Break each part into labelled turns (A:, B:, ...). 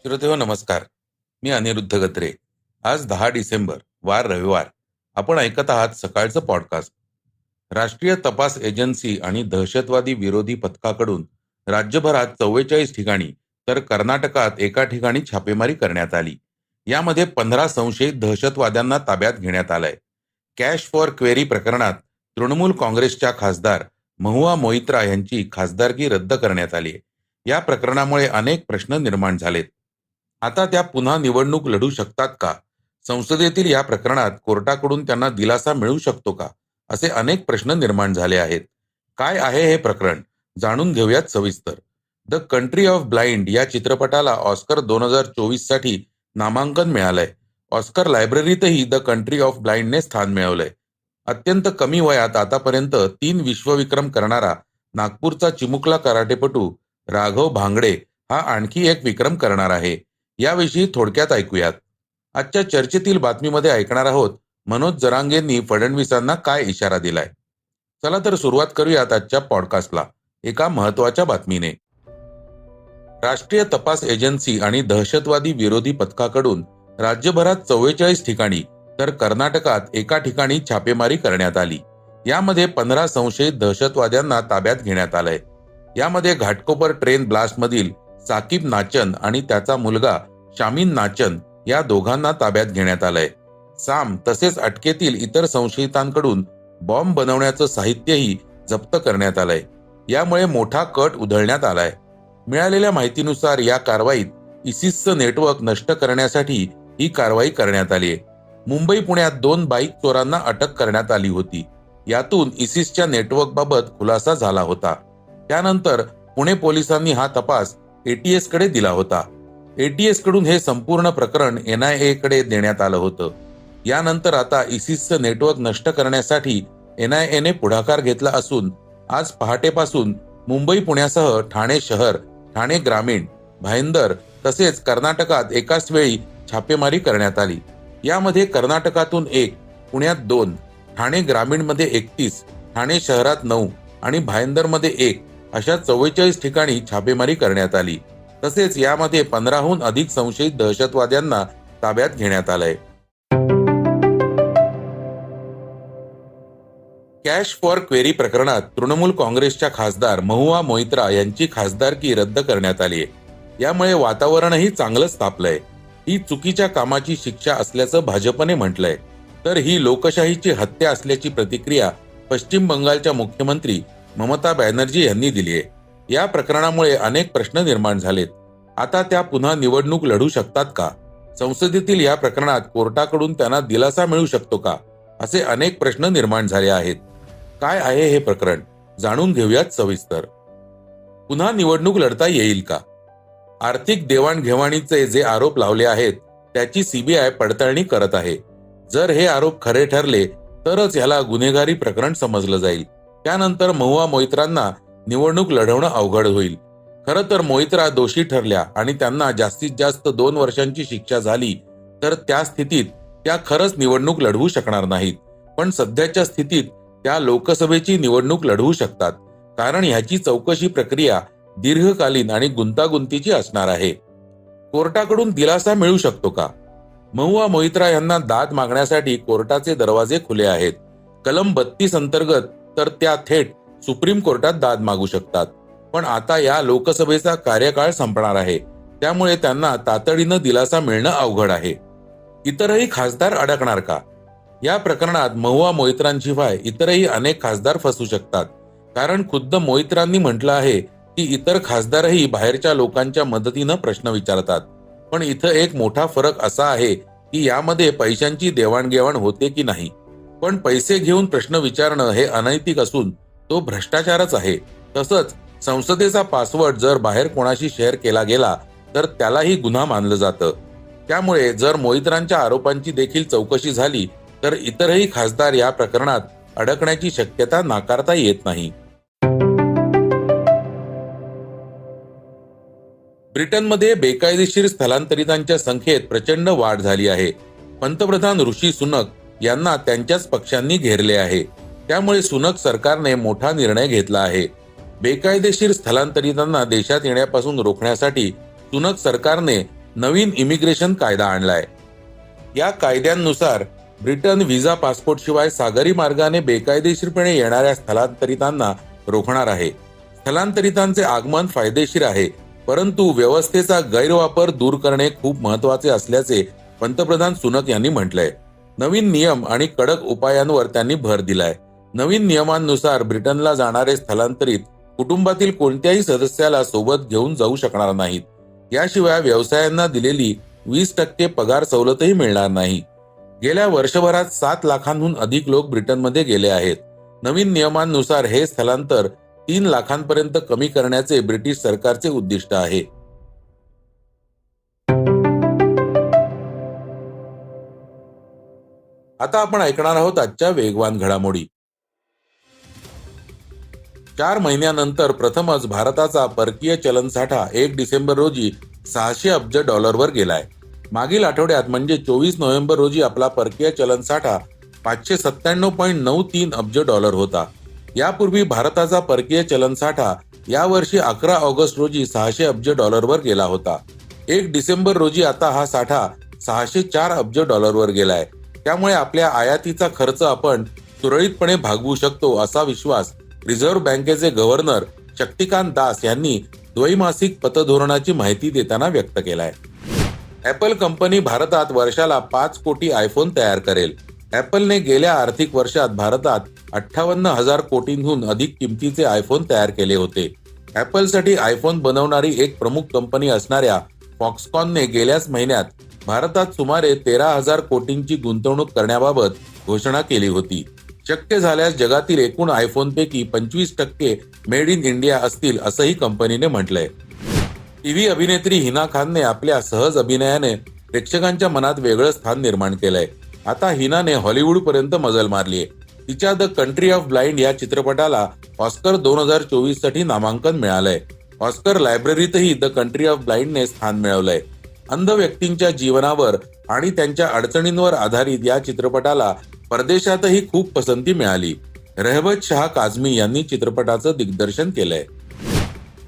A: श्रोतेहो नमस्कार. मी अनिरुद्ध गत्रे. आज 10 डिसेंबर, वार रविवार. आपण ऐकत आहात सकाळचं पॉडकास्ट. राष्ट्रीय तपास एजन्सी आणि दहशतवादी विरोधी पथकाकडून राज्यभरात 44 ठिकाणी तर कर्नाटकात एका ठिकाणी छापेमारी करण्यात आली. यामध्ये 15 संशयित दहशतवाद्यांना ताब्यात घेण्यात आलंय. कॅश फॉर क्वेरी प्रकरणात तृणमूल काँग्रेसच्या खासदार महुआ मोइत्रा यांची खासदारकी रद्द करण्यात आली आहे. या प्रकरणामुळे अनेक प्रश्न निर्माण झालेत. आता त्या पुन्हा निवडणूक लढू शकतात का? संसदेतील या प्रकरणात कोर्टाकडून त्यांना दिलासा मिळू शकतो का? असे अनेक प्रश्न निर्माण झाले आहेत. काय आहे हे प्रकरण? जाणून घेऊयात सविस्तर. द कंट्री ऑफ ब्लाइंड या चित्रपटाला ऑस्कर 2024 साठी नामांकन मिळालंय. ऑस्कर लायब्ररीतही द कंट्री ऑफ ब्लाइंडने स्थान मिळवलंय. अत्यंत कमी वयात आतापर्यंत 3 विश्वविक्रम करणारा नागपूरचा चिमुकला कराटेपटू राघव भांगडे हा आणखी एक विक्रम करणार आहे. याविषयी थोडक्यात ऐकूयात. आजच्या चर्चेतील बातमीमध्ये ऐकणार आहोत मनोज जरांगेंनी फडणवीसांना काय इशारा दिलाय. चला तर सुरुवात करूयात आजच्या पॉडकास्टला एका महत्वाच्या बातमीने. राष्ट्रीय तपास एजन्सी आणि दहशतवादी विरोधी पथकाकडून राज्यभरात 44 ठिकाणी तर कर्नाटकात एका ठिकाणी छापेमारी करण्यात आली. यामध्ये 15 संशयित दहशतवाद्यांना ताब्यात घेण्यात आलंय. यामध्ये घाटकोपर ट्रेन ब्लास्ट मधील साकीब नाचन आणि त्याचा मुलगा शामीन नाचन या दोघांना ताब्यात घेण्यात आलंय. साम तसेच अटकेतील इतर संशयितांकडून बॉम्ब बनवण्याचं साहित्यही जप्त करण्यात आलंय. यामुळे मोठा कट उधळण्यात आलाय. मिळालेल्या माहितीनुसार या कारवाईत इसिसचं नेटवर्क नष्ट करण्यासाठी ही कारवाई करण्यात आली आहे. मुंबई पुण्यात 2 बाईक चोरांना अटक करण्यात आली होती. यातून इसिसच्या नेटवर्कबाबत खुलासा झाला होता. त्यानंतर पुणे पोलिसांनी हा तपास एटीएस कडे दिला होता. एटीएस कडून हे संपूर्ण प्रकरण NIA कडे देण्यात आलं होतं. यानंतर आता इसिसचं नेटवर्क नष्ट करण्यासाठी NIA ने पुढाकार घेतला असून आज पहाटेपासून मुंबई पुण्यासह ठाणे शहर, ठाणे ग्रामीण, भाईंदर तसेच कर्नाटकात एकाच वेळी छापेमारी करण्यात आली. यामध्ये कर्नाटकातून 1, पुण्यात 2, ठाणे ग्रामीणमध्ये 31, ठाणे शहरात 9 आणि भाईंदरमध्ये 1 अशा 44 ठिकाणी छापेमारी करण्यात आली. तसेच यामध्ये 15हून अधिक संशयित दहशतवाद्यांना ताब्यात घेण्यात आलंय. कॅश फॉर क्वेरी प्रकरणात तृणमूल काँग्रेसच्या खासदार महुआ मोइत्रा यांची खासदारकी रद्द करण्यात आली आहे. यामुळे वातावरणही चांगलंच तापलंय. ही चुकीच्या कामाची शिक्षा असल्याचं भाजपने म्हटलंय. तर ही लोकशाहीची हत्या असल्याची प्रतिक्रिया पश्चिम बंगालच्या मुख्यमंत्री ममता बॅनर्जी यांनी दिली आहे. या प्रकरणामुळे अनेक प्रश्न निर्माण झालेत. आता त्या पुन्हा निवडणूक लढू शकतात का? संसदेतील या प्रकरणात कोर्टाकडून त्यांना दिलासा मिळू शकतो का? असे अनेक प्रश्न निर्माण झाले आहेत. काय आहे हे प्रकरण? जाणून घेऊयात सविस्तर. पुन्हा निवडणूक लढता येईल का? आर्थिक देवाणघेवाणीचे जे आरोप लावले आहेत त्याची CBI पडताळणी करत आहे. जर हे आरोप खरे ठरले तरच याला गुन्हेगारी प्रकरण समजलं जाईल. त्यानंतर महुआ मोइत्रांना निवडणूक लढवणं अवघड होईल. खरं तर मोइत्रा दोषी ठरल्या आणि त्यांना जास्तीत जास्त 2 वर्षांची शिक्षा झाली तर त्या स्थितीत त्या खरंच निवडणूक लढवू शकणार नाहीत. पण सध्याच्या स्थितीत त्या लोकसभेची निवडणूक लढवू शकतात. कारण ह्याची चौकशी प्रक्रिया दीर्घकालीन आणि गुंतागुंतीची असणार आहे. कोर्टाकडून दिलासा मिळू शकतो का? महुआ मोइत्रा यांना दाद मागण्यासाठी कोर्टाचे दरवाजे खुले आहेत. कलम 32 अंतर्गत तर त्या थेट सुप्रीम कोर्टात दाद मागू शकतात. पण आता या लोकसभेचा कार्यकाळ संपणार आहे. त्यामुळे त्यांना तातडीनं दिलासा मिळणं अवघड आहे. इतरही खासदार अडकणार का? या प्रकरणात महुआ मोइत्रांशिवाय इतरही अनेक खासदार फसू शकतात. कारण खुद्द मोइत्रांनी म्हटलं आहे की इतर खासदारही बाहेरच्या लोकांच्या मदतीनं प्रश्न विचारतात. पण इथं एक मोठा फरक असा आहे की यामध्ये पैशांची देवाणघेवाण होते की नाही. पण पैसे घेऊन प्रश्न विचारणं हे अनैतिक असून तो भ्रष्टाचारच आहे. तसंच संसदेचा पासवर्ड जर बाहेर कोणाशी शेअर केला गेला तर त्यालाही गुन्हा मानलं जातं. त्यामुळे जर मोइत्रांच्या आरोपांची देखील चौकशी झाली तर इतरही खासदार या प्रकरणात अडकण्याची शक्यता नाकारता येत नाही. ब्रिटनमध्ये बेकायदेशीर स्थलांतरितांच्या संख्येत प्रचंड वाढ झाली आहे. पंतप्रधान ऋषी सुनक यांना त्यांच्याच पक्षांनी घेरले आहे. त्यामुळे सुनक सरकारने मोठा निर्णय घेतला आहे. बेकायदेशीर स्थलांतरितांना देशात येण्यापासून रोखण्यासाठी सुनक सरकारने नवीन इमिग्रेशन कायदा आणलाय. या कायद्यांनुसार ब्रिटन व्हिसा पासपोर्ट शिवाय सागरी मार्गाने बेकायदेशीरपणे येणाऱ्या स्थलांतरितांना रोखणार आहे. स्थलांतरितांचे आगमन फायदेशीर आहे, परंतु व्यवस्थेचा गैरवापर दूर करणे खूप महत्वाचे असल्याचे पंतप्रधान सुनक यांनी म्हटलंय. नवीन नियम आणि कडक उपायांवर त्यांनी भर दिलाय. नवीन नियमांनुसार ब्रिटनला जाणारे स्थलांतरित कुटुंबातील कोणत्याही सदस्याला सोबत घेऊन जाऊ शकणार नाहीत. याशिवाय व्यवसायांना दिलेली 20% पगार सवलतही मिळणार नाही. गेल्या वर्षभरात 7 लाखांहून अधिक लोक ब्रिटनमध्ये गेले आहेत. नवीन नियमांनुसार हे स्थलांतर 3 लाखांपर्यंत कमी करण्याचे ब्रिटिश सरकारचे उद्दिष्ट आहे. आता आपण ऐकणार आहोत आजच्या वेगवान घडामोडी. 4 महिन्यानंतर प्रथमच भारताचा परकीय चलन साठा 1 डिसेंबर रोजी 600 अब्ज डॉलरवर गेलाय. मागील आठवड्यात म्हणजे 24 नोव्हेंबर रोजी आपला परकीय चलन साठा 597.93 अब्ज डॉलर होता. यापूर्वी भारताचा परकीय चलन साठा यावर्षी 11 ऑगस्ट रोजी 600 अब्ज डॉलरवर गेला होता. 1 डिसेंबर रोजी आता हा साठा 604 अब्ज डॉलरवर गेलाय. त्यामुळे आपल्या आयातीचा खर्च आपण सुरळीतपणे भागवू शकतो असा विश्वास रिझर्व्ह बँकेचे गव्हर्नर शक्तिकांत दास यांनी द्वैमासिक पतधोरणाची माहिती देताना व्यक्त केलाय. ऍपल कंपनी भारतात वर्षाला 5 कोटी आयफोन तयार करेल. ऍपलने गेल्या आर्थिक वर्षात भारतात 58,000 कोटींहून अधिक किमतीचे आयफोन तयार केले होते. ऍपलसाठी आयफोन बनवणारी एक प्रमुख कंपनी असणाऱ्या फॉक्सकॉनने गेल्याच महिन्यात भारतात सुमारे 13,000 कोटींची गुंतवणूक करण्याबाबत घोषणा केली होती. शक्य झाल्यास जगातील एकूण आयफोनपैकी 25% मेड इन इंडिया असतील असंही कंपनीने म्हटलंय. टीव्ही अभिनेत्री हिना खानने आपल्या सहज अभिनयाने प्रेक्षकांच्या मनात वेगळं स्थान निर्माण केलंय. आता हिनाने हॉलिवूड पर्यंत मजल मारलीय. तिच्या द कंट्री ऑफ ब्लाइंड या चित्रपटाला ऑस्कर 2024 साठी नामांकन मिळालंय. ऑस्कर लायब्ररीतही द कंट्री ऑफ ब्लाइंडने स्थान मिळवलंय. अंध व्यक्तींच्या जीवनावर आणि त्यांच्या अडचणींवर आधारित या चित्रपटाला परदेशातही खूप पसंती मिळाली. रहबत शाह काझमी यांनी चित्रपटाचं दिग्दर्शन केलंय.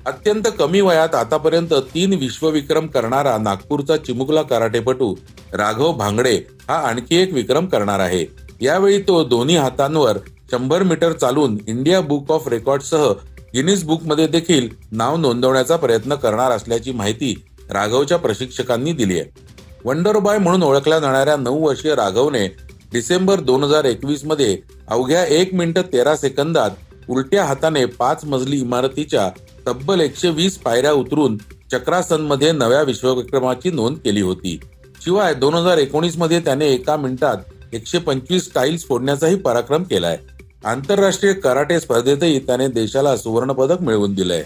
A: अत्यंत कमी वयात आतापर्यंत 3 विश्वविक्रम करणारा नागपूरचा चिमुकला कराटेपटू राघव भांगडे हा आणखी एक विक्रम करणार आहे. यावेळी तो दोन्ही हातांवर 100 मीटर चालून इंडिया बुक ऑफ रेकॉर्डसह गिनीज बुकमध्ये देखील नाव नोंदवण्याचा प्रयत्न करणार असल्याची माहिती राघवच्या प्रशिक्षकांनी दिली आहे. वंडर बॉय म्हणून ओळखल्या जाणाऱ्या 9 वर्षीय राघवने डिसेंबर 2021 मध्ये अवघ्या 1 मिनिट 13 सेकंदात उलट्या हाताने 5 मजली इमारतीच्या तब्बल 120 पायऱ्या उतरून चक्रासनमध्ये नव्या विश्वविक्रमाची नोंद केली होती. शिवाय 2019 मध्ये त्याने एका मिनिटात 125 स्टाईल्स फोडण्याचाही पराक्रम केलाय. आंतरराष्ट्रीय कराटे स्पर्धेतही त्याने देशाला सुवर्ण पदक मिळवून दिलंय.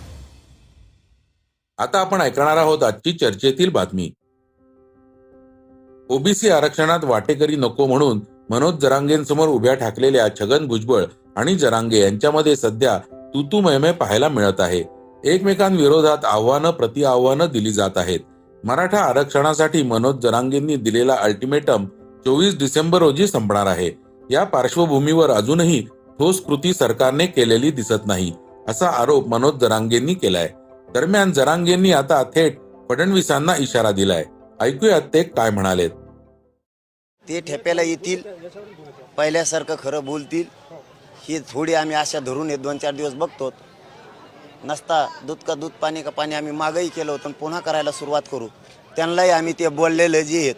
A: आता आपण ऐकणार आहोत आजची चर्चेतील बातमी. ओबीसी आरक्षणात वाटेकरी नको म्हणून मनोज जरांगेंसमोर उभ्या ठाकलेल्या छगन भुजबळ आणि जरांगे यांच्यामध्ये सध्या तूतूमयमे पाहायला मिळत आहे. एकमेकांविरोधात आव्हानं प्रति आव्हानं दिली जात आहेत. मराठा आरक्षणासाठी मनोज जरांगेंनी दिलेला अल्टिमेटम 24 डिसेंबर रोजी संपणार आहे. या पार्श्वभूमीवर अजूनही ठोस कृती सरकारने केलेली दिसत नाही असा आरोप मनोज जरांगेंनी केलाय. दरम्यान जरांगेंनी आता थेट फडणवीसांना इशारा दिलाय. ऐकूयात ते काय म्हणालेत.
B: ते ठेप्याला येतील, पहिल्यासारखं खरं बोलतील, ही थोडी आम्ही आशा धरून 2-4 दिवस बघतो. नसता दूध का दूध पाणी का पाणी आम्ही मागही केलं होतं, पुन्हा करायला सुरुवात करू. त्यांनाही आम्ही ते बोललेलं जे आहेत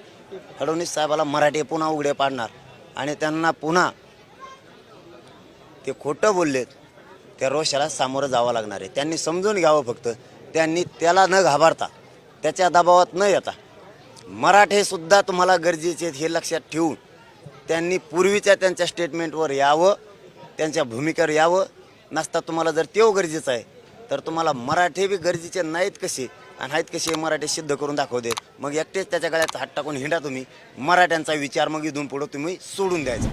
B: फडणवीस साहेबाला मराठी पुन्हा उघडे पाडणार आणि त्यांना पुन्हा ते खोटं बोललेत त्या रोषाला सामोरं जावं लागणार आहे. त्यांनी समजून घ्यावं. फक्त त्यांनी त्याला न घाबरता, त्याच्या दबावात न येता मराठे सुद्धा तुम्हाला गरजेचे आहेत हे लक्षात ठेवून त्यांनी पूर्वीच्या त्यांच्या स्टेटमेंटवर यावं, त्यांच्या भूमिकेवर यावं. नसता तुम्हाला जर तेव गरजेचं आहे तर तुम्हाला मराठे बी गरजेचे नाहीत कसे आणि आहेत कसे मराठी सिद्ध करून दाखवू दे. मग एकटेच त्याच्या गळ्यात हात टाकून हिंडा तुम्ही. मराठ्यांचा विचार मग इथून पुढे तुम्ही सोडून द्यायचा.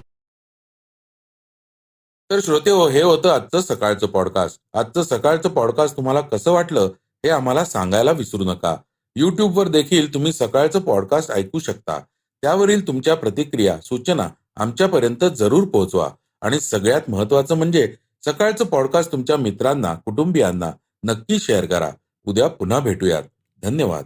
A: तर श्रोतेहो, हे होतं आजचं सकाळचं पॉडकास्ट. आजचं सकाळचं पॉडकास्ट तुम्हाला कसं वाटलं हे आम्हाला सांगायला विसरू नका. युट्यूबवर देखील तुम्ही सकाळचं पॉडकास्ट ऐकू शकता. त्यावरील तुमच्या प्रतिक्रिया, सूचना आमच्यापर्यंत जरूर पोहोचवा. आणि सगळ्यात महत्त्वाचं म्हणजे सकाळचं पॉडकास्ट तुमच्या मित्रांना, कुटुंबियांना नक्की शेअर करा. उद्या पुन्हा भेटूयात. धन्यवाद.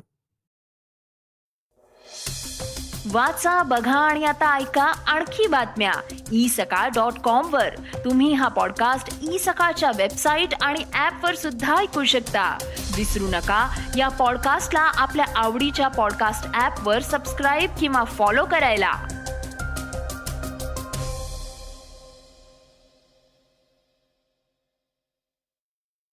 C: वाचा, बघा आणि आता ऐका आणखी बातम्या isakal.com वर. तुम्ही हा पॉडकास्ट सकाळच्या वेबसाईट आणि ऍप वर सुद्धा ऐकू शकता. विसरू नका या पॉडकास्टला आपल्या आवडीच्या पॉडकास्ट ऍप वर सबस्क्राईब किंवा फॉलो करायला.